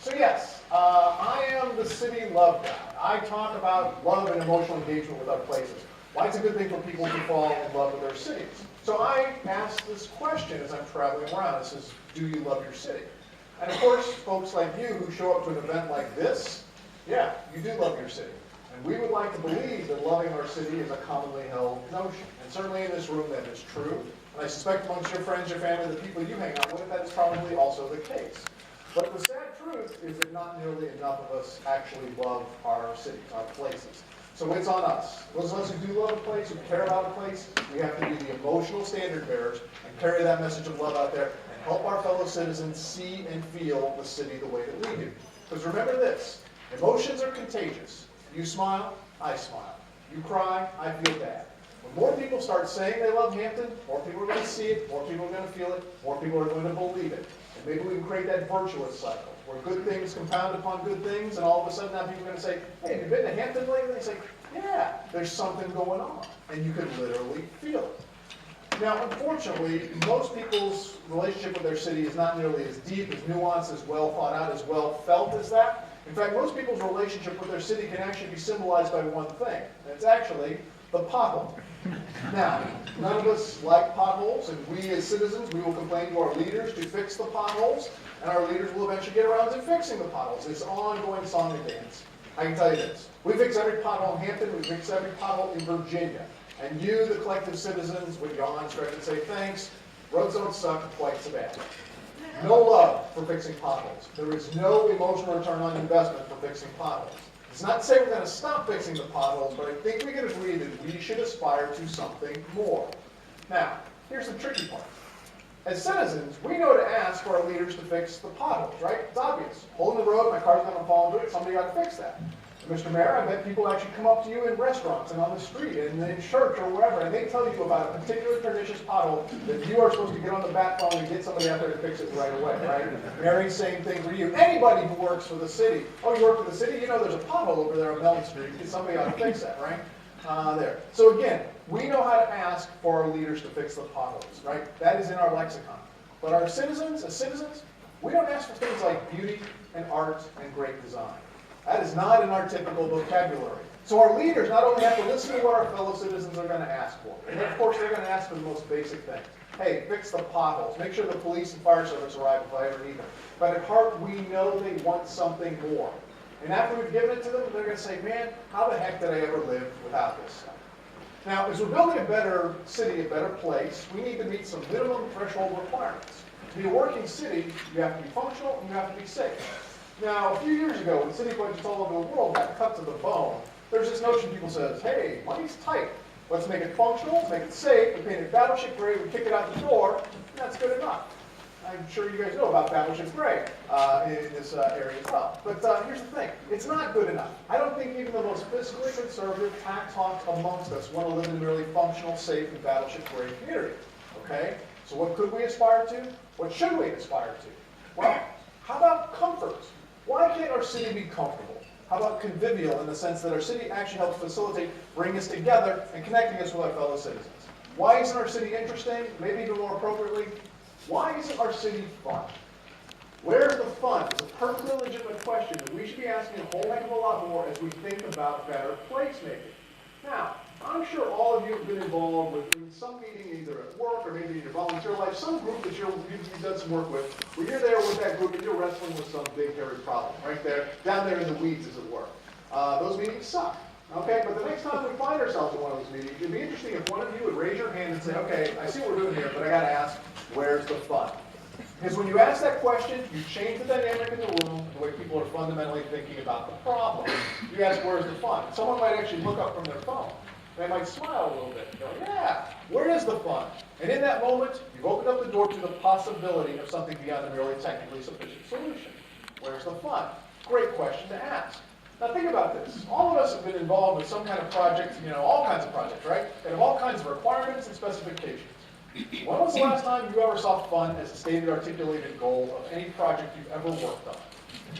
So yes, I am the city love guy. I talk about love and emotional engagement with our places. Why it's a good thing for people to fall in love with their cities. So I ask this question as I'm traveling around. It says, do you love your city? And of course, folks like you who show up to an event like this, yeah, you do love your city. And we would like to believe that loving our city is a commonly held notion. And certainly in this room that is true. And I suspect amongst your friends, your family, the people you hang out with, that is probably also the case. But the sad truth is that not nearly enough of us actually love our cities, our places. So it's on us. Those of us who do love a place, who care about a place, we have to be the emotional standard bearers and carry that message of love out there and help our fellow citizens see and feel the city the way that we do. Because remember this, emotions are contagious. You smile, I smile. You cry, I feel bad. When more people start saying they love Hampton, more people are going to see it, more people are going to feel it, more people are going to believe it. And maybe we can create that virtuous cycle where good things compound upon good things, and all of a sudden now people are going to say, hey, have you been to Hampton lately? And they say, yeah, there's something going on. And you can literally feel it. Now, unfortunately, most people's relationship with their city is not nearly as deep, as nuanced, as well thought out, as well felt as that. In fact, most people's relationship with their city can actually be symbolized by one thing, and it's actually the pothole. Now, none of us like potholes, and we as citizens, we will complain to our leaders to fix the potholes, and our leaders will eventually get around to fixing the potholes. It's an ongoing song and dance. I can tell you this. We fix every pothole in Hampton, we fix every pothole in Virginia. And you, the collective citizens, would yawn, stretch, and say, thanks, roads don't suck quite so bad. No love for fixing potholes. There is no emotional return on investment for fixing potholes. It's not to say we're going to stop fixing the potholes, but I think we can agree that we should aspire to something more. Now, here's the tricky part. As citizens, we know to ask for our leaders to fix the potholes, right? It's obvious. Hole in the road, my car's going to fall into it, somebody got to fix that. And Mr. Mayor, I bet people actually come up to you in restaurants and on the street and in church or wherever, and they tell you about a particular pernicious pothole that you are supposed to get on the bat phone and get somebody out there to fix it right away, right? Mary, same thing for you. Anybody who works for the city. Oh, you work for the city? You know there's a pothole over there on Melon Street. Get somebody out to fix that, right? There. So again, we know how to ask for our leaders to fix the potholes, right? That is in our lexicon. But our citizens, as citizens, we don't ask for things like beauty and art and great design. That is not in our typical vocabulary. So our leaders not only have to listen to what our fellow citizens are going to ask for, and of course they're going to ask for the most basic things. Hey, fix the potholes. Make sure the police and fire service arrive if I ever need them. But at heart, we know they want something more. And after we've given it to them, they're going to say, man, how the heck did I ever live without this stuff? Now, as we're building a better city, a better place, we need to meet some minimum threshold requirements. To be a working city, you have to be functional and you have to be safe. Now, a few years ago, when city budgets all over the world got cut to the bone, there's this notion people says, hey, money's tight. Let's make it functional, make it safe, we paint it battleship gray, we kick it out the door, and that's good enough. I'm sure you guys know about battleship gray in this area as well. But here's the thing, it's not good enough. I don't think even the most fiscally conservative tax hawks amongst us want to live in a merely functional, safe, and battleship gray community. Okay? So what could we aspire to? What should we aspire to? Well, how about comfort? Why can't our city be comfortable? How about convivial in the sense that our city actually helps facilitate bringing us together and connecting us with our fellow citizens? Why isn't our city interesting? Maybe even more appropriately, why isn't our city fun? Where's the fun? It's a perfectly legitimate question that we should be asking a whole heck of a lot more as we think about better placemaking. Now, I'm sure all of you have been involved with in some meeting, either at work or maybe in your volunteer life, some group that you've done some work with, where you're there with that group and you're wrestling with some big, hairy problem, right there, down there in the weeds, as it were. Those meetings suck. Okay, but the next time we find ourselves in one of those meetings, it'd be interesting if one of you would raise your hand and say, okay, I see what we're doing here, but I got to ask, where's the fun? Because when you ask that question, you change the dynamic in the room, the way people are fundamentally thinking about the problem. You ask, where's the fun? Someone might actually look up from their phone. They might smile a little bit and go, yeah, where is the fun? And in that moment, you've opened up the door to the possibility of something beyond a merely technically sufficient solution. Where's the fun? Great question to ask. Now think about this. All of us have been involved with some kind of project, all kinds of projects, right? That have all kinds of requirements and specifications. When was the last time you ever saw fun as a stated, articulated goal of any project you've ever worked on?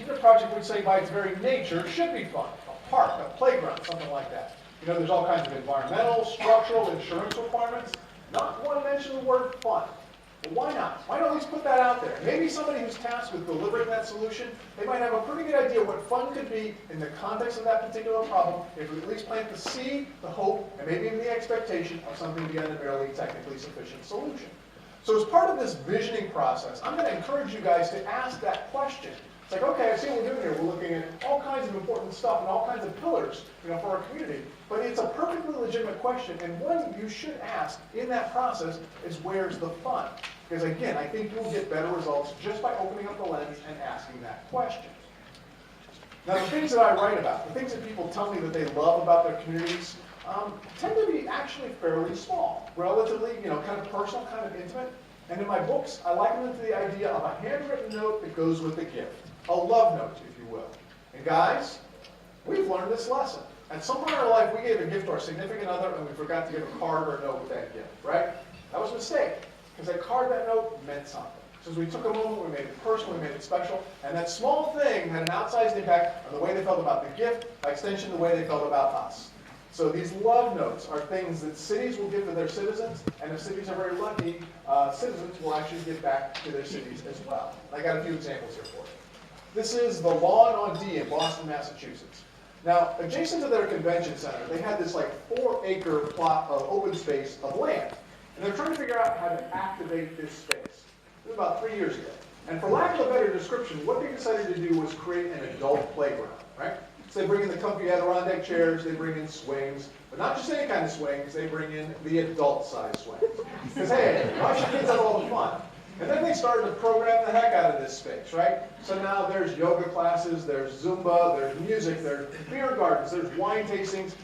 Even a project which, say, by its very nature, should be fun. A park, a playground, something like that. There's all kinds of environmental, structural, insurance requirements. Not one mention of the word fun. Well, why not? Why not at least put that out there? Maybe somebody who's tasked with delivering that solution, they might have a pretty good idea what fun could be in the context of that particular problem if we at least plant the seed, the hope, and maybe even the expectation of something beyond a merely technically sufficient solution. So as part of this visioning process, I'm going to encourage you guys to ask that question. It's like, okay, I see what we're doing here. We're looking at all kinds of important stuff and all kinds of pillars, for our community. But it's a perfectly legitimate question, and one you should ask in that process is, where's the fun? Because again, I think you'll get better results just by opening up the lens and asking that question. Now, the things that I write about, the things that people tell me that they love about their communities, tend to be actually fairly small, relatively, kind of personal, kind of intimate. And in my books, I liken them to the idea of a handwritten note that goes with the gift. A love note, if you will. And guys, we've learned this lesson. At some point in our life, we gave a gift to our significant other, and we forgot to give a card or a note with that gift, right? That was a mistake, because that card, that note, meant something. So we took a moment, we made it personal, we made it special, and that small thing had an outsized impact on the way they felt about the gift, by extension, the way they felt about us. So these love notes are things that cities will give to their citizens, and if cities are very lucky, citizens will actually give back to their cities as well. I got a few examples here for you. This is the Lawn on D in Boston, Massachusetts. Now, adjacent to their convention center, they had this 4-acre plot of open space of land. And they're trying to figure out how to activate this space. This was about 3 years ago. And for lack of a better description, what they decided to do was create an adult playground, right? So they bring in the comfy Adirondack chairs, they bring in swings, but not just any kind of swings, they bring in the adult-sized swings. Because hey, why should kids have all the fun? And then they started to program the heck out of this space, right? So now there's yoga classes, there's Zumba, there's music, there's beer gardens, there's wine tastings,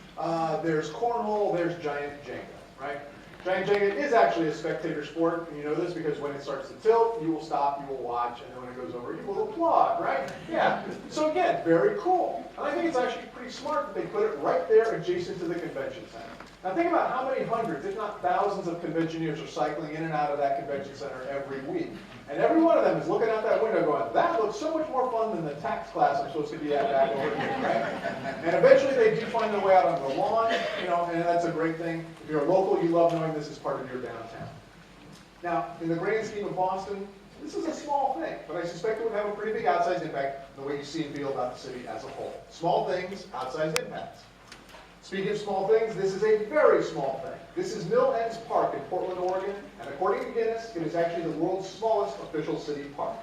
there's cornhole, there's giant Jenga, right? Giant Jenga is actually a spectator sport, and you know this because when it starts to tilt, you will stop, you will watch, and then when it goes over, you will applaud, right? Yeah. So again, very cool. And I think it's actually pretty smart that they put it right there adjacent to the convention center. Now think about how many hundreds, if not thousands of conventioneers are cycling in and out of that convention center every week. And every one of them is looking out that window going, that looks so much more fun than the tax class I'm supposed to be at back over here, right? And eventually they do find their way out on the lawn, and that's a great thing. If you're a local, you love knowing this is part of your downtown. Now, in the grand scheme of Boston, this is a small thing, but I suspect it would have a pretty big outsized impact the way you see and feel about the city as a whole. Small things, outsized impacts. Speaking of small things, this is a very small thing. This is Mill Ends Park in Portland, Oregon, and according to Guinness, it is actually the world's smallest official city park.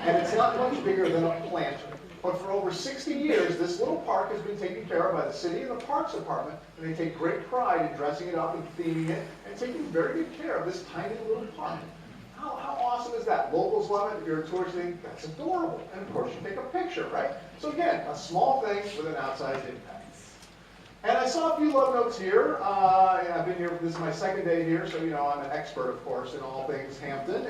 And it's not much bigger than a planter. But for over 60 years, this little park has been taken care of by the city and the Parks Department, and they take great pride in dressing it up and theming it, and taking very good care of this tiny little park. How awesome is that? Locals love it. If you're a tourist, you think, that's adorable. And of course, you take a picture, right? So again, a small thing with an outsized impact. And I saw a few love notes here. I've been here, this is my second day here, so I'm an expert, of course, in all things Hampton,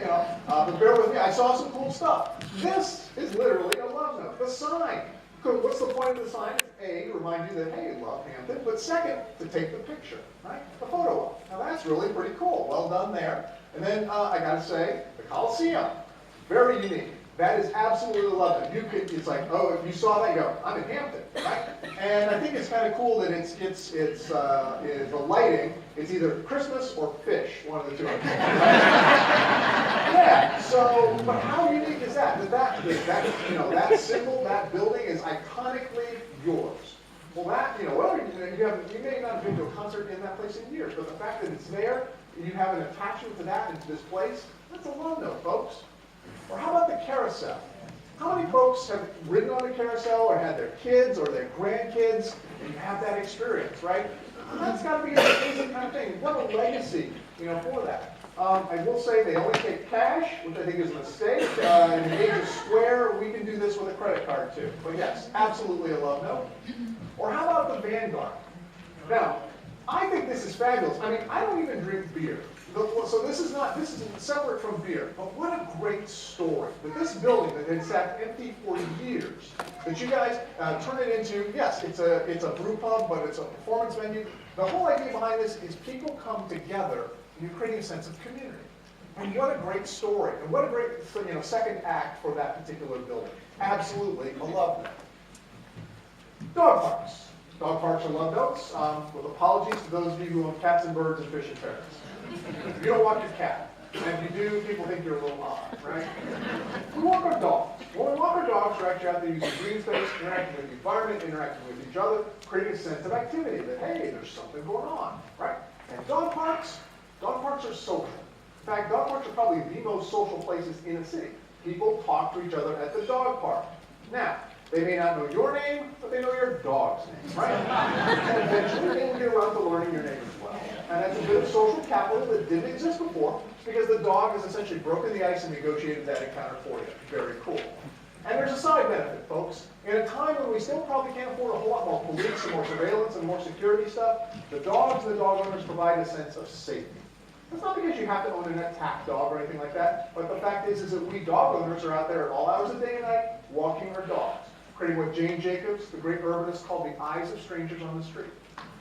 but bear with me, I saw some cool stuff. This is literally a love note, the sign. What's the point of the sign? It's A, to remind you that, hey, love Hampton, but second, to take the picture, right? The photo of. Now that's really pretty cool. Well done there. And then I gotta say, the Coliseum, very unique. That is absolutely lovely. It's like, oh, if you saw that, you go, I'm in Hampton, right? And I think it's kind of cool that it's the lighting. It's either Christmas or fish, one of the two. Yeah. So, but how unique is that? That symbol, that building is iconically yours. Well, you may not have been to a concert in that place in years, but the fact that it's there, you have an attachment to that and to this place, that's a love note, folks. Or how about the carousel? How many folks have ridden on a carousel or had their kids or their grandkids and you have that experience, right? That's got to be an amazing kind of thing. What a legacy, for that. I will say they only take cash, which I think is a mistake. In the age of Square, we can do this with a credit card too. But yes, absolutely a love note. Or how about the Vanguard? Now, I think this is fabulous. I mean, I don't even drink beer. So this is separate from beer, but what a great story. That this building that had sat empty for years, that you guys turn it into, yes, it's a brew pub, but it's a performance venue. The whole idea behind this is people come together and you're creating a sense of community. And what a great story, and what a great second act for that particular building. Absolutely a love note. Dog parks. Dog parks are love notes, with apologies to those of you who own cats and birds and fish and ferrets. You don't walk your cat. And if you do, people think you're a little odd, right? We walk our dogs. When we walk our dogs, we're actually out there using green space, interacting with the environment, interacting with each other, creating a sense of activity that, hey, there's something going on, right? And dog parks are social. In fact, dog parks are probably the most social places in a city. People talk to each other at the dog park. Now, they may not know your name, but they know your dog's name, right? And eventually they will get around to learning your name as well. And that's a bit of social capital that didn't exist before, because the dog has essentially broken the ice and negotiated that encounter for you. Very cool. And there's a side benefit, folks. In a time when we still probably can't afford a whole lot more police and more surveillance and more security stuff, the dogs and the dog owners provide a sense of safety. It's not because you have to own an attack dog or anything like that, but the fact is that we dog owners are out there at all hours of day and night walking our dogs, creating what Jane Jacobs, the great urbanist, called the eyes of strangers on the street.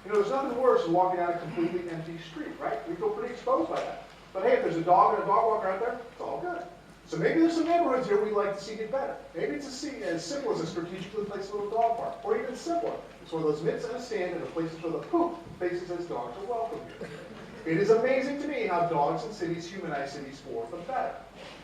You know, there's nothing worse than walking down a completely empty street, right? We feel pretty exposed by that. But hey, if there's a dog and a dog walker out there, it's all good. So maybe there's some neighborhoods here we'd like to see get better. Maybe it's as simple as a strategically placed little dog park, or even simpler. It's one of those mitts and a stand and the places where the poop faces as dogs are welcome here. It is amazing to me how dogs in cities humanize cities for the better.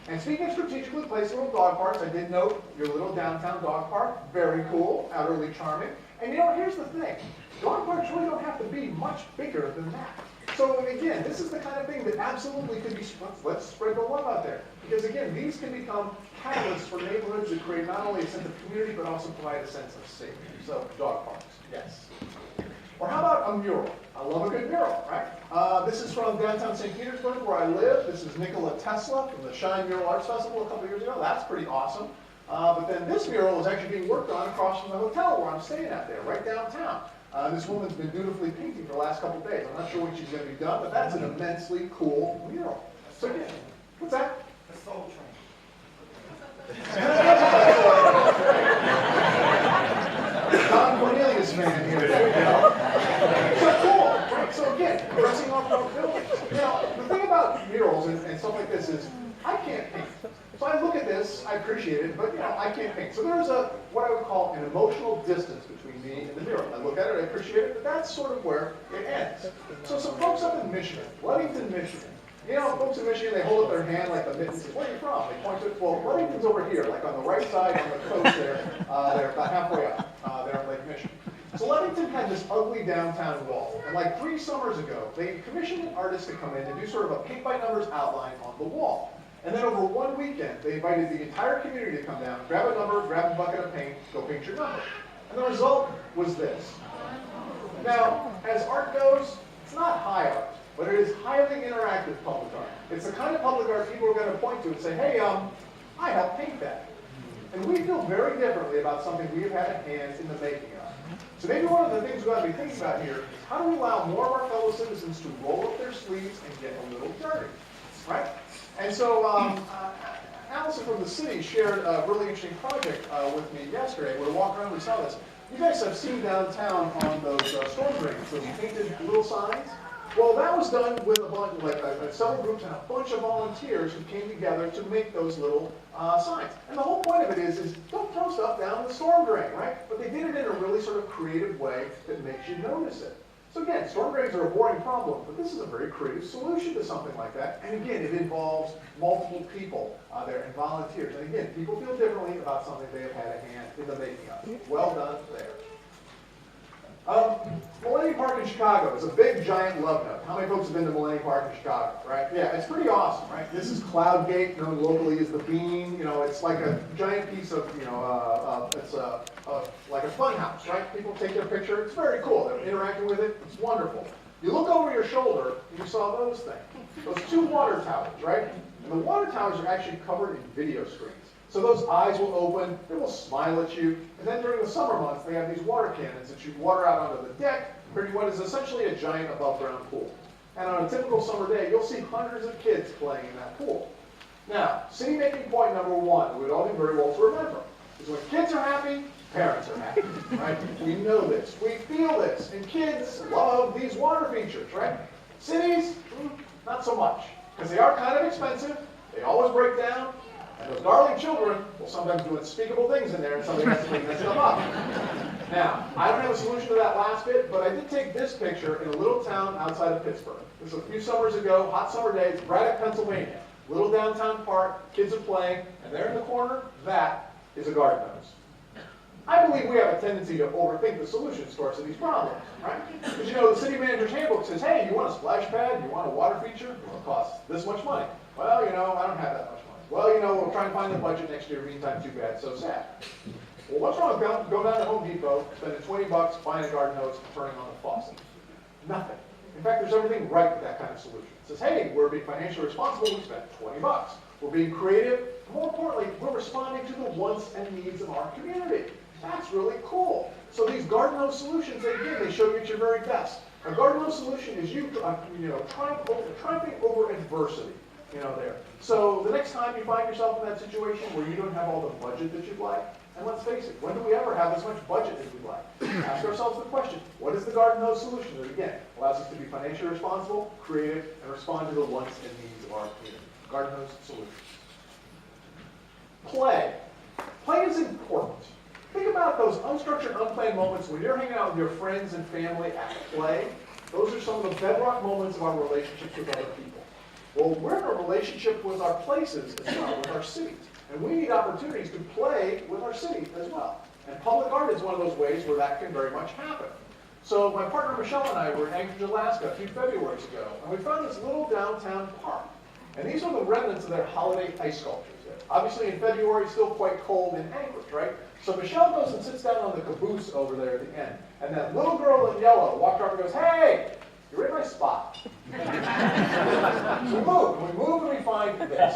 And speaking of strategically placed little dog parks, I did note your little downtown dog park. Very cool, utterly charming. And you know, here's the thing. Dog parks really don't have to be much bigger than that. So again, this is the kind of thing that absolutely could be, let's spread the love out there. Because again, these can become catalysts for neighborhoods that create not only a sense of community, but also provide a sense of safety. So dog parks, yes. Or how about a mural? I love a good mural, right? This is from downtown St. Petersburg, where I live. This is Nikola Tesla from the Shine Mural Arts Festival a couple years ago. That's pretty awesome. But then this mural is actually being worked on across from the hotel where I'm staying at there, right downtown. This woman's been beautifully painting for the last couple of days. I'm not sure when she's going to be done, but that's an immensely cool mural. So yeah, what's that? The Soul Train. Don Cornelius fan here. There we go. So cool, right? So again, dressing off our buildings. You know, the thing about murals and stuff like this is, I can't paint. So I look at this, I appreciate it, but you know, I can't paint. So there's what I would call an emotional distance between me and the mural. I look at it, I appreciate it, but that's sort of where it ends. So some folks up in Michigan, Ludington, Michigan, you know, folks in Michigan, they hold up their hand like the mitten and say, where are you from? They point to it, well, Ludington's over here, like on the right side on the coast there. They're about halfway up. They're in Lake Michigan. So Ludington had this ugly downtown wall. And like 3 summers ago, they commissioned an artist to come in and do sort of a paint by numbers outline on the wall. And then over one weekend, they invited the entire community to come down, grab a number, grab a bucket of paint, go paint your number. And the result was this. Now, as art goes, it's not high art, but it is highly interactive public art. It's the kind of public art people are going to point to and say, hey, I helped paint that. And we feel very differently about something we have had a hand in the making of. So maybe one of the things we ought to be thinking about here is how do we allow more of our fellow citizens to roll up their sleeves and get a little dirty, right? And so Allison from the city shared a really interesting project with me yesterday. We were walking around and we saw this. You guys have seen downtown on those storm drains, those painted little signs? Well, that was done with a bunch, like several groups and a bunch of volunteers who came together to make those little signs. And the whole point of it is don't throw stuff down the storm drain, right? But they did it in a really sort of creative way that makes you notice it. So again, storm drains are a boring problem, but this is a very creative solution to something like that. And again, it involves multiple people there and volunteers. And again, people feel differently about something they have had a hand in the making of. Well done there. Millennium Park in Chicago is a big, giant love note. How many folks have been to Millennium Park in Chicago, right? Yeah, it's pretty awesome, right? This is Cloud Gate, known locally as the Bean. You know, it's like a giant piece of, you know, it's like a fun house, right? People take their picture. It's very cool. They're interacting with it. It's wonderful. You look over your shoulder, and you saw those things. Those 2 water towers, right? And the water towers are actually covered in video screens. So those eyes will open, they will smile at you, and then during the summer months, they have these water cannons that shoot water out onto the deck, creating what is essentially a giant above-ground pool. And on a typical summer day, you'll see hundreds of kids playing in that pool. Now, city-making point number 1, that we'd all do very well to remember, is when kids are happy, parents are happy, right? We know this, we feel this, and kids love these water features, right? Cities, not so much, because they are kind of expensive, they always break down, and those darling children will sometimes do unspeakable things in there and somebody has to clean that stuff up. Now, I don't have a solution to that last bit, but I did take this picture in a little town outside of Pittsburgh. This was a few summers ago, hot summer days, Braddock, Pennsylvania. Little downtown park, kids are playing, and there in the corner, that is a garden hose. I believe we have a tendency to overthink the solutions to our city's problems, right? Because you know, the city manager's handbook says, hey, you want a splash pad? You want a water feature? Well, it costs this much money. Well, you know, I don't have that much money. Well, you know, we'll try and find the budget next year. Meantime, too bad, so sad. Well, what's wrong with going down to Home Depot, spending 20 bucks, buying a garden hose, and turning on the faucet? Nothing. In fact, there's everything right with that kind of solution. It says, hey, we're being financially responsible, we spent 20 bucks. We're being creative, and more importantly, we're responding to the wants and needs of our community. That's really cool. So these garden hose solutions, they show you at your very best. A garden hose solution is you triumphing over adversity, there. So the next time you find yourself in that situation where you don't have all the budget that you'd like, and let's face it, when do we ever have as much budget as we'd like? Ask ourselves the question, what is the garden hose solution that, again, allows us to be financially responsible, creative, and respond to the wants and needs of our community? Garden hose solutions. Play. Play is important. Think about those unstructured, unplanned moments when you're hanging out with your friends and family at play. Those are some of the bedrock moments of our relationships with other people. Well, we're in a relationship with our places as well, with our cities. And we need opportunities to play with our city as well. And public art is one of those ways where that can very much happen. So my partner Michelle and I were in Anchorage, Alaska a few Februarys ago, and we found this little downtown park. And these are the remnants of their holiday ice sculptures there. Obviously in February, it's still quite cold in Anchorage, right? So Michelle goes and sits down on the caboose over there at the end. And that little girl in yellow walked over and goes, hey, you're in my spot. So we move and we find this.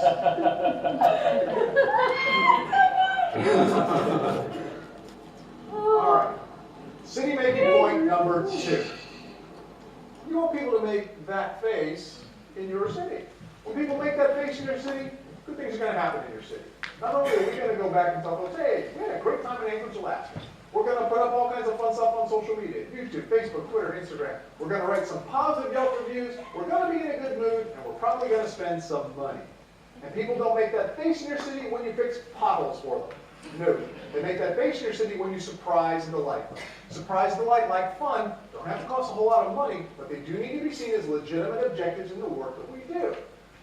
All right. City making point number 2. You want people to make that face in your city. When people make that face in your city, good things are going to happen in your city. Not only are we going to go back and talk about, hey, we had a great time in Anchorage, Alaska. We're going to put up all kinds of fun stuff on social media, YouTube, Facebook, Twitter, Instagram. We're going to write some positive Yelp reviews. We're going to be in a good mood, and we're probably going to spend some money. And people don't make that face in your city when you fix potholes for them. No. They make that face in your city when you surprise and delight them. Surprise and delight, like fun, don't have to cost a whole lot of money, but they do need to be seen as legitimate objectives in the work that we do.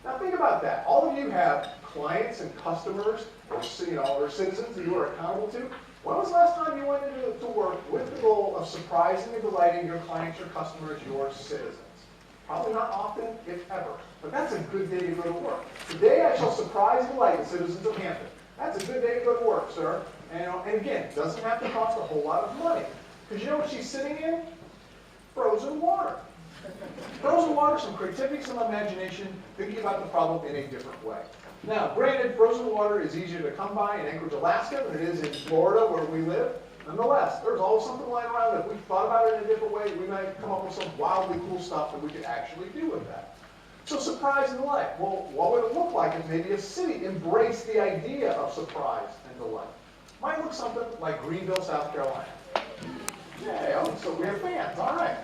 Now think about that. All of you have clients and customers or citizens that you are accountable to. When was the last time you went into work with the goal of surprising and delighting your clients, your customers, your citizens? Probably not often, if ever. But that's a good day to go to work. Today I shall surprise and delight the citizens of Hampton. That's a good day to go to work, sir. And again, it doesn't have to cost a whole lot of money. Because you know what she's sitting in? Frozen water. Frozen water, some creativity, some imagination, thinking about the problem in a different way. Now, granted, frozen water is easier to come by in Anchorage, Alaska than it is in Florida, where we live. Nonetheless, there's always something lying around that if we thought about it in a different way, we might come up with some wildly cool stuff that we could actually do with that. So surprise and delight. Well, what would it look like if maybe a city embraced the idea of surprise and delight? Might look something like Greenville, South Carolina. Yeah, so we have fans, all right.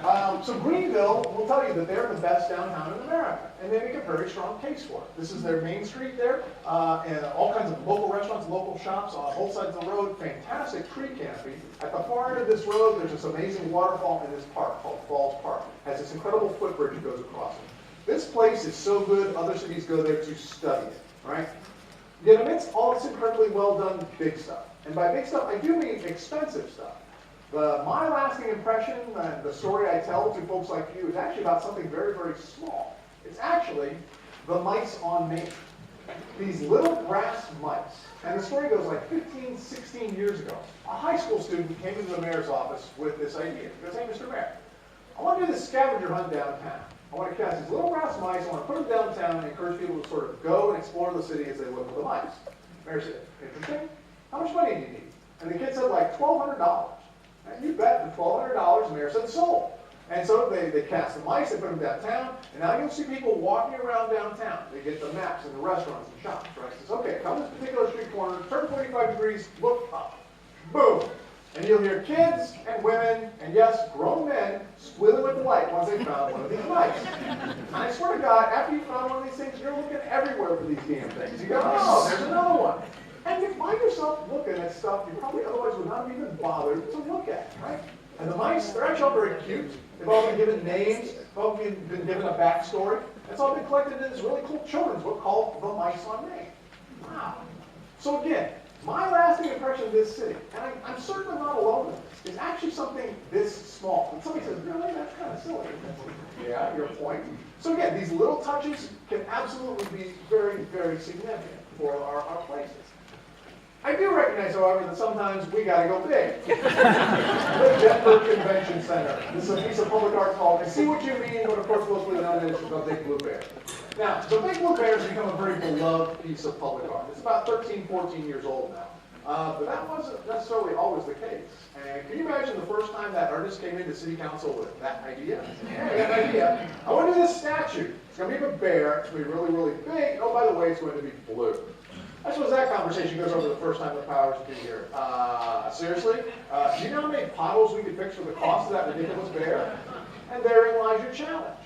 So Greenville will tell you that they're the best downtown in America, and they make a very strong case for it. This is their main street there, and all kinds of local restaurants, local shops on both sides of the road, fantastic tree canopy. At the far end of this road, there's this amazing waterfall in this park called Falls Park. It has this incredible footbridge that goes across it. This place is so good, other cities go there to study it, right? Yet amidst all this incredibly well done big stuff, and by big stuff, I do mean expensive stuff. My lasting impression, the story I tell to folks like you, is actually about something very, very small. It's actually the mice on Main. These little brass mice. And the story goes like 15, 16 years ago. A high school student came into the mayor's office with this idea. He goes, hey, Mr. Mayor, I want to do this scavenger hunt downtown. I want to catch these little brass mice. I want to put them downtown and encourage people to sort of go and explore the city as they live with the mice. The mayor said, interesting. How much money do you need? And the kid said, like $1,200. And you bet, for $1,200, the mayor said sold. And so they cast the mice, they put them downtown, and now you'll see people walking around downtown. They get the maps and the restaurants and shops, right? It says, okay, come to this particular street corner, turn 45 degrees, look up. Boom. And you'll hear kids and women, and yes, grown men, squealing with delight once they found one of these mice. And I swear to God, after you found one of these things, you're looking everywhere for these damn things. You go, oh, there's another one. And you find yourself looking at stuff you probably otherwise would not have even bothered to look at, right? And the mice, they're actually all very cute. They've all been given names, they've all been given a backstory. It's all been collected in this really cool children's book called The Mice on Main. Wow. So again, my lasting impression of this city, and I'm certain I'm not alone in this, is actually something this small. And somebody says, really, that's kind of silly. Yeah, your point. So again, these little touches can absolutely be very, very significant for our places. I do recognize, however, that sometimes we gotta go big. The Denver Convention Center. This is a piece of public art called I See What You Mean, but of course mostly known as the Big Blue Bear. Now, the Big Blue Bear has become a very beloved piece of public art. It's about 13, 14 years old now. But that wasn't necessarily always the case. And can you imagine the first time that artist came into city council with that idea? Yeah, I got an idea. I want to do this statue. It's going to be a bear. It's going to be really, really big. Oh, by the way, it's going to be blue. I suppose that conversation goes over the first time the powers be here. Seriously? Do you know how many potholes we could fix for the cost of that ridiculous bear? And therein lies your challenge.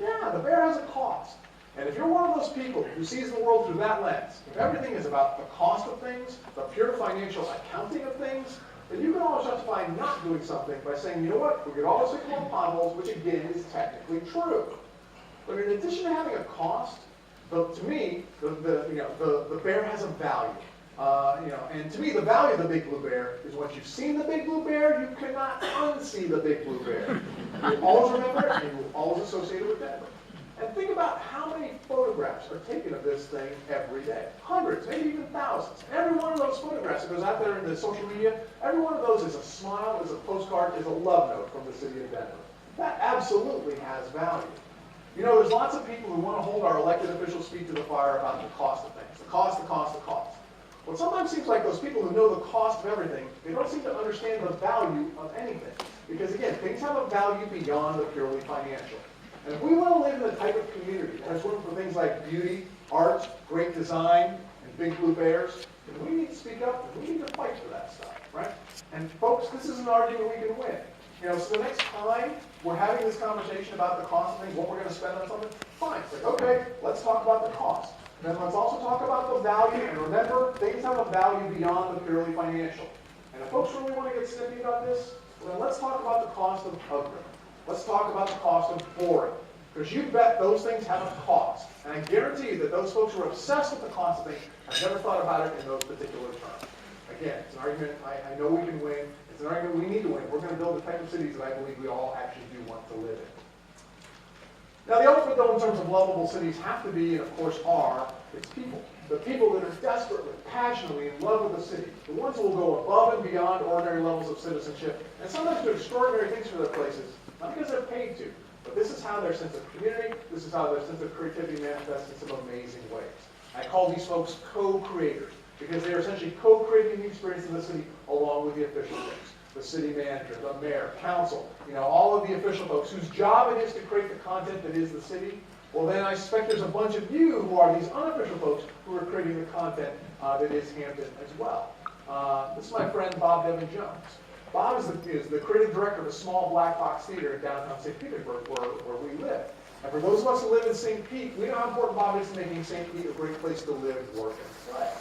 Yeah, the bear has a cost. And if you're one of those people who sees the world through that lens, if everything is about the cost of things, the pure financial accounting of things, then you can always justify not doing something by saying, you know what, we could always fix more potholes, which again is technically true. But in addition to having a cost, to me, the bear has a value. And to me, the value of the Big Blue Bear is once you've seen the Big Blue Bear, you cannot unsee the Big Blue Bear. You'll always remember it, and you'll always associate it with Denver. And think about how many photographs are taken of this thing every day. Hundreds, maybe even thousands. Every one of those photographs that goes out there in the social media, every one of those is a smile, is a postcard, is a love note from the city of Denver. That absolutely has value. You know, there's lots of people who want to hold our elected officials' feet to the fire about the cost of things. The cost, the cost, the cost. Well, it sometimes seems like those people who know the cost of everything, they don't seem to understand the value of anything. Because again, things have a value beyond the purely financial. And if we want to live in the type of community that has room for things like beauty, art, great design, and big blue bears, then we need to speak up and we need to fight for that stuff, right? And folks, this is an argument we can win. You know, so the next time we're having this conversation about the cost of things, what we're going to spend on something, fine. It's like, okay, let's talk about the cost. And then let's also talk about the value, and remember, things have a value beyond the purely financial. And if folks really want to get snippy about this, well, then let's talk about the cost of ugly. Let's talk about the cost of boring. Because you bet those things have a cost. And I guarantee you that those folks who are obsessed with the cost of things have never thought about it in those particular terms. Again, it's an argument I know we can win. It's an argument we need to win. We're going to build the type of cities that I believe we all actually do want to live in. Now, the ultimate, though, in terms of lovable cities have to be, and of course are, its people. The people that are desperately, passionately in love with the city. The ones who will go above and beyond ordinary levels of citizenship, and sometimes do extraordinary things for their places, not because they're paid to, but this is how their sense of community, this is how their sense of creativity manifests in some amazing ways. I call these folks co-creators, because they are essentially co-creating the experience of the city along with the official folks. The city manager, the mayor, council, all of the official folks whose job it is to create the content that is the city. Well, then I suspect there's a bunch of you who are these unofficial folks who are creating the content that is Hampton as well. This is my friend Bob Devin Jones. Bob is the creative director of a small black box theater in downtown St. Petersburg where we live. And for those of us who live in St. Pete, we know how important Bob is in making St. Pete a great place to live, work, and play.